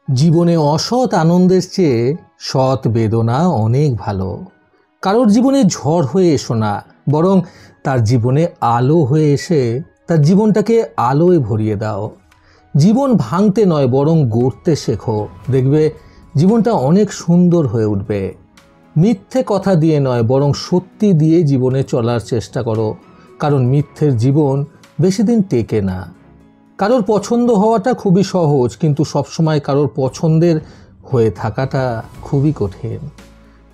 জীবনে অসৎ আনন্দের চেয়ে সৎ বেদনা অনেক ভালো। কারোর জীবনে ঝড় হয়ে এসো না, বরং তার জীবনে আলো হয়ে এসে তার জীবনটাকে আলোয় ভরিয়ে দাও। জীবন ভাঙতে নয়, বরং গড়তে শেখো। দেখবে জীবনটা অনেক সুন্দর হয়ে উঠবে। মিথ্যে কথা দিয়ে নয়, বরং সত্যি দিয়ে জীবনে চলার চেষ্টা করো, কারণ মিথ্যের জীবন বেশি দিন টেকে না। কারোর পছন্দ হওয়াটা খুবই সহজ, কিন্তু সবসময় কারোর পছন্দের হয়ে থাকাটা খুবই কঠিন।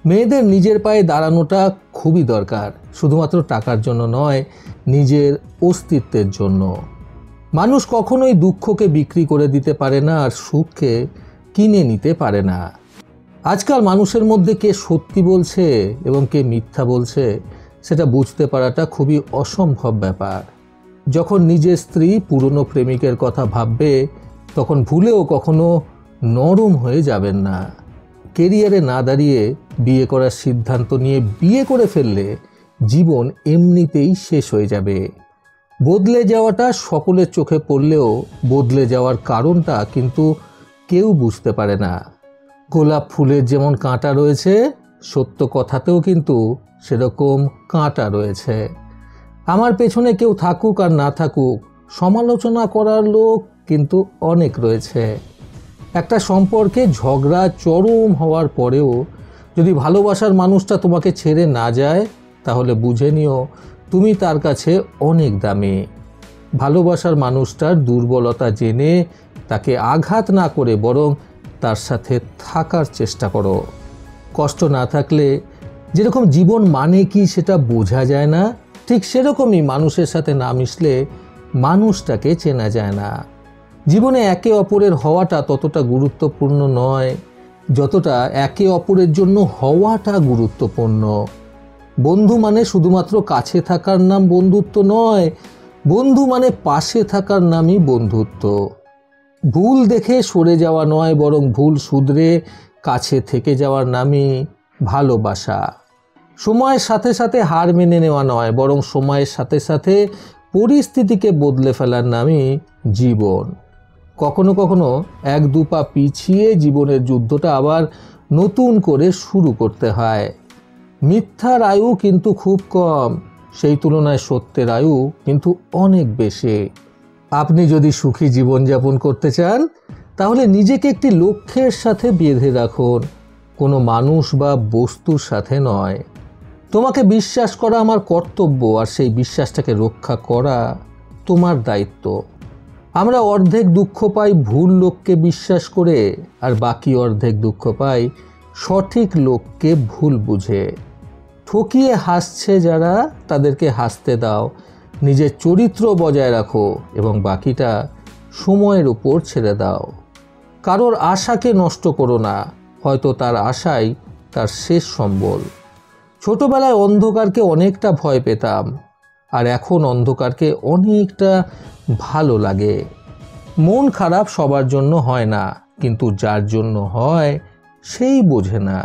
মেয়েদের নিজের পায়ে দাঁড়ানোটা খুবই দরকার, শুধুমাত্র টাকার জন্য নয়, নিজের অস্তিত্বের জন্য। মানুষ কখনোই দুঃখকে বিক্রি করে দিতে পারে না, আর সুখকে কিনে নিতে পারে না। আজকাল মানুষের মধ্যে কে সত্যি বলছে এবং কে মিথ্যা বলছে সেটা বুঝতে পারাটা খুবই অসম্ভব ব্যাপার। যখন নিজের স্ত্রী পুরনো প্রেমিকের কথা ভাববে, তখন ভুলেও কখনো নরম হয়ে যাবেন না। কেরিয়ারে না দাঁড়িয়ে বিয়ে করার সিদ্ধান্ত নিয়ে বিয়ে করে ফেললে জীবন এমনিতেই শেষ হয়ে যাবে। বদলে যাওয়াটা সকলের চোখে পড়লেও বদলে যাওয়ার কারণটা কিন্তু কেউ বুঝতে পারে না। গোলাপ ফুলের যেমন কাঁটা রয়েছে, সত্য কথাতেও কিন্তু সেরকম কাঁটা রয়েছে। আমার পেছনে কেউ থাকুক আর না থাকুক, সমালোচনা করার লোক কিন্তু অনেক রয়েছে। একটা সম্পর্কে ঝগড়া চরম হওয়ার পরেও যদি ভালোবাসার মানুষটা তোমাকে ছেড়ে না যায়, তাহলে বুঝে নিও তুমি তার কাছে অনেক দামি। ভালোবাসার মানুষটার দুর্বলতা জেনে তাকে আঘাত না করে বরং তার সাথে থাকার চেষ্টা করো। কষ্ট না থাকলে যেরকম জীবন মানে কি সেটা বোঝা যায় না, ঠিক সেরকমই মানুষের সাথে না মিশলে মানুষটাকে চেনা যায় না। জীবনে একে অপরের হওয়াটা ততটা গুরুত্বপূর্ণ নয় যতটা একে অপরের জন্য হওয়াটা গুরুত্বপূর্ণ। বন্ধু মানে শুধুমাত্র কাছে থাকার নাম বন্ধুত্ব নয়, বন্ধু মানে পাশে থাকার নামই বন্ধুত্ব। ভুল দেখে সরে যাওয়া নয়, বরং ভুল শুধরে কাছে থেকে যাওয়ার নামই ভালোবাসা। সময়ের সাথে সাথে হার মেনে নেওয়া নয়, বরং সময়ের সাথে সাথে পরিস্থিতিকে বদলে ফেলার নামই জীবন। কখনো কখনো এক দু পা পিছিয়ে জীবনের যুদ্ধটা আবার নতুন করে শুরু করতে হয়। মিথ্যার আয়ু কিন্তু খুব কম, সেই তুলনায় সত্যের আয়ু কিন্তু অনেক বেশি। আপনি যদি সুখী জীবনযাপন করতে চান, তাহলে নিজেকে একটি লক্ষ্যের সাথে বেঁধে রাখুন, কোনো মানুষ বা বস্তুর সাথে নয়। তোমাকে বিশ্বাস করা আমার কর্তব্য, আর সেই বিশ্বাসটাকে রক্ষা করা তোমার দায়িত্ব। আমরা অর্ধেক দুঃখ পাই ভুল লোককে বিশ্বাস করে, আর বাকি অর্ধেক দুঃখ পাই সঠিক লোককে ভুল বুঝে। ঠকিয়ে হাসছে যারা, তাদেরকে হাসতে দাও, নিজের চরিত্র বজায় রাখো এবং বাকিটা সময়ের উপর ছেড়ে দাও। কারোর আশাকে নষ্ট করো না, হয়তো তার আশাই তার শেষ সম্বল। ছোটবেলায় অন্ধকারকে অনেকটা ভয় পেতাম, আর এখন অন্ধকারকে অনেকটা ভালো লাগে। মন খারাপ সবার জন্য হয় না, কিন্তু যার জন্য হয় সেই বোঝে না।